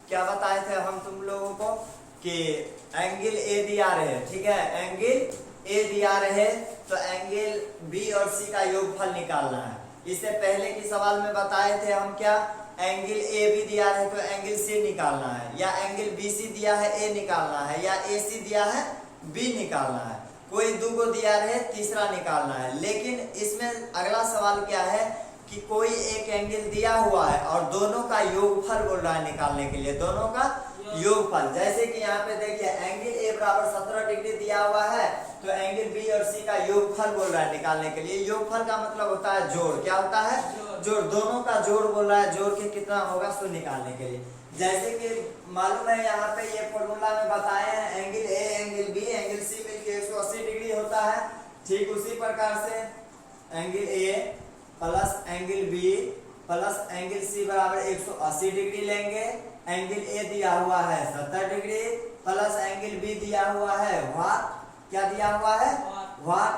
क्या बताए थे हम तुम लोगों को कि एंगल ए दिया रहे, ठीक है, एंगल ए दिया रहे तो एंगल बी और सी का योगफल निकालना है। इससे पहले की सवाल में बताए थे हम क्या, एंगल ए बी दिया है तो एंगल सी निकालना है, या एंगल बी सी दिया है ए निकालना है, या ए सी दिया है बी निकालना है। कोई दो को दिया रहे तीसरा निकालना है। लेकिन इसमें अगला सवाल क्या है कि कोई एक एंगल दिया हुआ है और दोनों का योगफल बोल रहा है निकालने के लिए, दोनों का योगफल। जैसे कि यहाँ पे देखिए एंगल ए बराबर 17 डिग्री दिया हुआ है तो एंगल बी और सी का योगफल बोल रहा है निकालने के लिए। योगफल का मतलब होता है जोड़, क्या होता है जोड़, दोनों का जोड़ बोल रहा है, जोड़ के कितना होगा सो निकालने के लिए। जैसे कि मालूम है यहाँ पे ये फॉर्मूला में बताए हैं angle A angle B angle C मिलकर 180 डिग्री होता है। ठीक उसी प्रकार से angle A plus angle B plus angle C बराबर 180 डिग्री लेंगे। एंगल ए दिया हुआ है 70 डिग्री प्लस एंगल बी दिया हुआ है वाट, क्या दिया हुआ है वाट,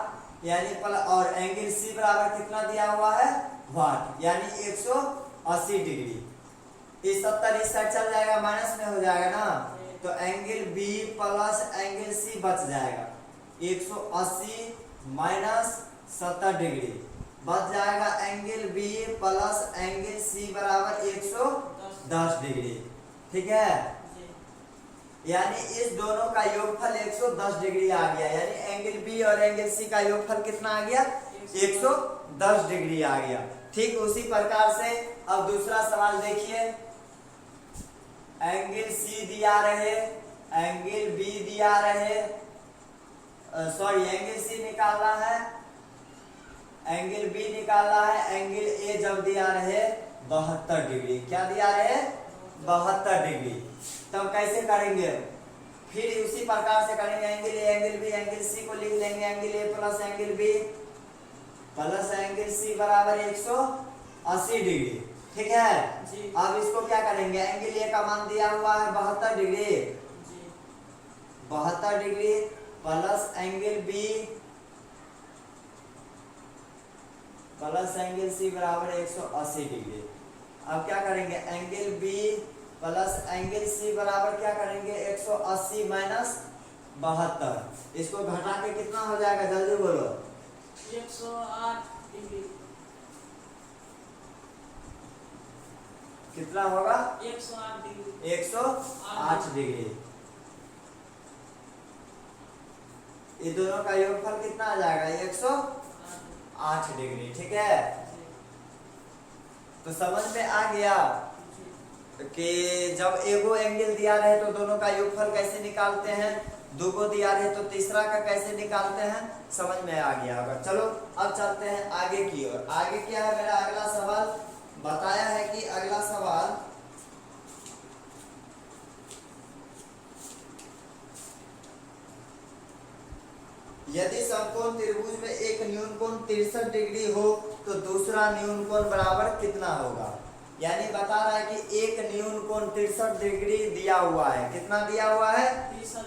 यानी और एंगल सी बराबर कितना दिया हुआ है वाट, यानी 180 डिग्री। इस 70 इस साइड चल जाएगा, माइनस में हो जाएगा ना, तो angle B plus angle C बच जाएगा। 180 माइनस 70 डिग्री बच जाएगा angle B plus angle C बराबर 110 डिग्री। ठीक है, यानी इस दोनों का योगफल 110 डिग्री आ गया, यानी एंगल बी और एंगल सी का योगफल कितना आ गया 110 डिग्री आ गया। ठीक उसी प्रकार से अब दूसरा सवाल देखिए, एंगल सी दिया रहे एंगल बी दिया रहे, सॉरी एंगल सी निकालना है एंगल बी निकालना है, एंगल ए जब दिया रहे 72 डिग्री, क्या दिया रहे 72 डिग्री, तब कैसे करेंगे, फिर उसी प्रकार से करेंगे angle A angle B angle C को लिख लेंगे angle A plus angle B plus angle C बराबर 180 डिग्री। ठीक है जी। अब इसको क्या करेंगे, एंगल ए का मान दिया हुआ है 72 डिग्री जी, 72 degree plus angle B plus angle C बराबर 180 डिग्री। अब क्या करेंगे angle B plus angle C बराबर क्या करेंगे 180 माइनस 72, इसको घटा के कितना हो जाएगा जल्दी बोलो 108 डिग्री, कितना होगा 108 डिग्री, 108 डिग्री। ये दोनों का योगफल कितना आ जाएगा 108 डिग्री। ठीक है, तो समझ में आ गया कि जब एगो एंगल दिया रहे तो दोनों का योगफल कैसे निकालते हैं, दो को दिया रहे तो तीसरा का कैसे निकालते हैं, समझ में आ गया होगा। चलो अब चलते हैं आगे की ओर। आगे क्या है मेरा अगला सवाल, बताया है कि अगला सवाल यदि समकोण त्रिभुज में एक न्यून कोण 63 डिग्री हो तो दूसरा न्यून कोण बराबर कितना होगा। यानी बता रहा है कि एक न्यून कोण 63 डिग्री दिया हुआ है, कितना दिया हुआ है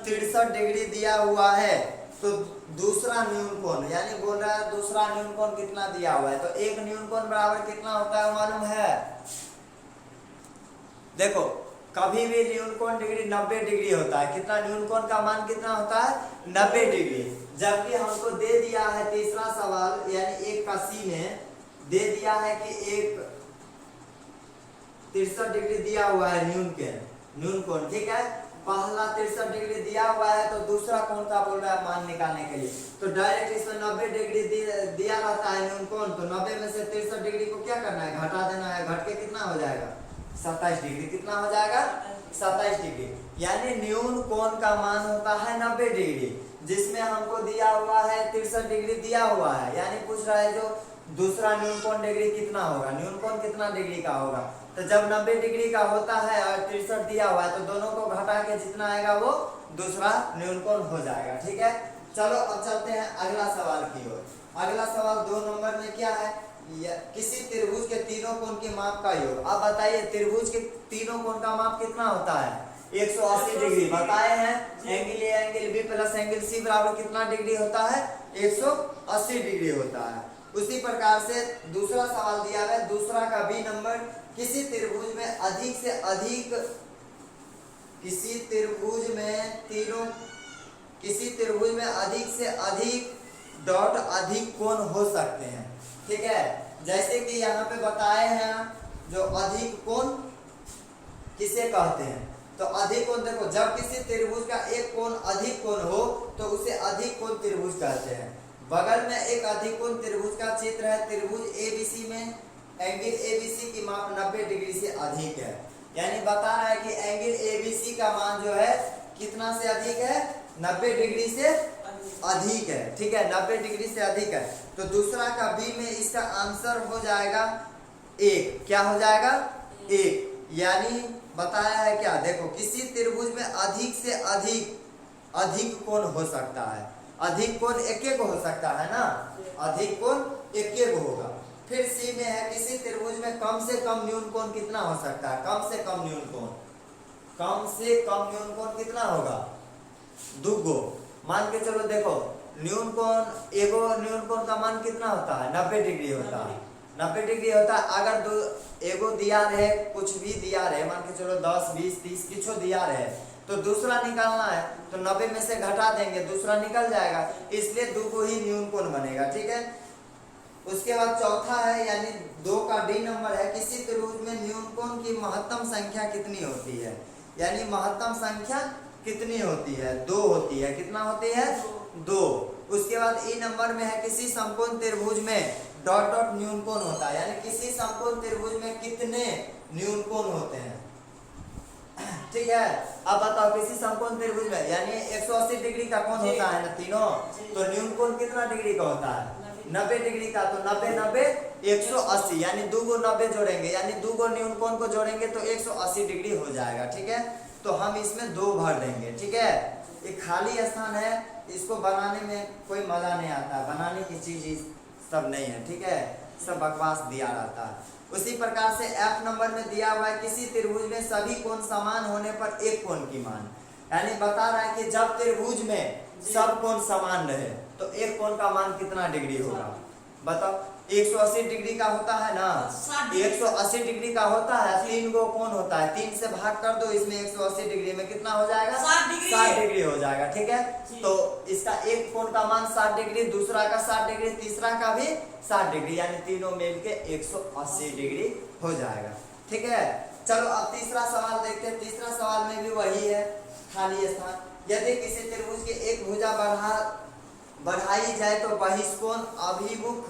63 डिग्री दिया हुआ है, तो दूसरा न्यून कोण यानी बोल रहा है दूसरा न्यून कोण कितना दिया हुआ है, तो एक न्यून कोण बराबर कितना होता है मालूम है। देखो कभी भी न्यून कोण डिग्री 90 डिग्री होता है, कितना न्यून कोण का मान कितना होता है 90 डिग्री। जबकि हमको दे दिया है तीसरा सवाल यानी एक का सी में दे दिया है कि एक 63 डिग्री दिया हुआ है न्यून कोण। ठीक है, पहला 63 डिग्री दिया हुआ है तो दूसरा कोण का बोल रहा है मान निकालने के लिए, तो डायरेक्ट इसमें 90 डिग्री दिया रहता है न्यून कोण, तो 90 में से 63 डिग्री को क्या करना है घटा देना है, घट के कितना हो जाएगा 27 डिग्री, कितना हो जाएगा 27 डिग्री। यानी न्यून कोण का मान होता है 90 डिग्री, जिसमें हमको दिया हुआ है 63 डिग्री दिया हुआ है, यानी पूछ रहा है जो दूसरा न्यून कोण डिग्री कितना होगा, न्यून कोण कितना डिग्री का होगा, तो जब 90 डिग्री का होता है और 63 दिया हुआ है तो दोनों को घटा के जितना आएगा वो दूसरा न्यून कोण हो जाएगा। ठीक है, चलो अब चलते हैं अगला सवाल की ओर। अगला सवाल 2 नंबर में क्या है, किसी त्रिभुज के तीनों कोण के माप का योग। अब बताइए त्रिभुज के तीनों कोण का माप कितना होता है 180 डिग्री बताए हैं, angle A angle B plus angle C बराबर कितना डिग्री होता है 180 डिग्री होता है। उसी प्रकार से दूसरा सवाल दिया है दूसरा का बी नंबर, किसी त्रिभुज में अधिक से अधिक किसी त्रिभुज में अधिक से अधिक डॉट अधिक कोण हो सकते हैं, ठीक है। जैसे कि यहाँ पे बताए हैं जो अधिक कोण किसे कहते हैं, तो अधिक कोण देखो, जब किसी त्रिभुज का एक कोण अधिक कोण हो तो उसे अधिक कोण त्रिभुज कहते हैं। बगल में एक अधिक कोण त्रिभुज का चित्र है। त्रिभुज एबीसी में एंगल एबीसी की माप 90 डिग्री से अधिक है, यानी बता रहा है कि एंगल एबीसी का मान जो है कितना से अधिक है, 90 डिग्री से अधिक है, ठीक है, 90 डिग्री से अधिक है। तो दूसरा का बी में इसका आंसर हो जाएगा 1। क्या हो जाएगा? 1। यानी बताया है क्या, देखो किसी त्रिभुज में अधिक से अधिक कोण हो सकता है। अधिक कोण एक हो सकता है ना, अधिक कोण एक होगा। फिर सी में है किसी त्रिभुज में कम से कम न्यून कोण कितना हो सकता है। कम से कम न्यून कोण कितना होगा? 2 मान के चलो, देखो न्यून कोण का मान कितना होता है? 90 डिग्री होता है। 90 डिग्री होता है। अगर एगो दिया रहे, कुछ भी दिया रहे, मान के चलो 10 20 30 किछो दिया रहे, तो दूसरा निकालना है तो 90 में से घटा देंगे, दूसरा निकल जाएगा, इसलिए 2 ही न्यून कोण बनेगा, ठीक है। उसके बाद चौथा है, यानी 2 का डी नंबर है, किसी त्रिभुज में न्यून कोण की महत्तम संख्या कितनी होती है। यानी महत्तम संख्या कितनी होती है? 2 होती है। कितना होती है? 2। उसके बाद ई नंबर में है, किसी समकोण त्रिभुज में डॉट डॉट न्यून कोण होता है, यानी किसी समकोण त्रिभुज में कितने न्यून कोण होते हैं, ठीक है। अब बताओ किसी समकोण त्रिभुज में, यानी 180 डिग्री का कोण होता है ना तीनों, तो न्यून कोण कितना डिग्री का होता है? 90 डिग्री का। तो 90 90 180, यानी 2 90 जोड़ेंगे, यानी 2 न्यून कोण को जोड़ेंगे तो 180 डिग्री हो जाएगा, ठीक है। तो हम इसमें 2 भर देंगे, ठीक है। ये खाली स्थान है, इसको बनाने में कोई मजा नहीं आता, बनाने की चीज सब नहीं है, ठीक है, सब बकवास दिया रहता है। उसी प्रकार से एफ नंबर में दिया हुआ है, किसी त्रिभुज में सभी कोण समान होने पर एक कोण की मान, यानी बता रहा है कि जब त्रिभुज में सब कोण समान रहे तो एक कोण का मान कितना डिग्री होगा, बताओ। 180 डिग्री का होता है ना, 180 डिग्री का होता है, 3 गो कोण होता है, 3 से भाग कर दो, इसमें 180 डिग्री में कितना हो जाएगा? 60 डिग्री हो जाएगा, ठीक है। तो इसका एक कोण का मान 60 डिग्री, दूसरा का 60 डिग्री, तीसरा का भी 60 डिग्री, यानी तीनों मिलके 180 डिग्री हो जाएगा, ठीक है। चलो अब तीसरा सवाल देखते हैं। तीसरा सवाल में भी वही है, खाली स्थान। यदि किसी त्रिभुज की एक भुजा बढ़ाई जाए तो बहिष्कोण अभिमुख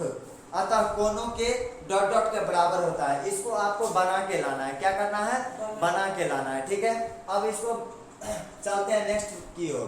अतः कोणों के डॉट डॉट के बराबर होता है। इसको आपको बना के लाना है। क्या करना है? बना के लाना है, ठीक है। अब इसको चलते हैं नेक्स्ट की ओर।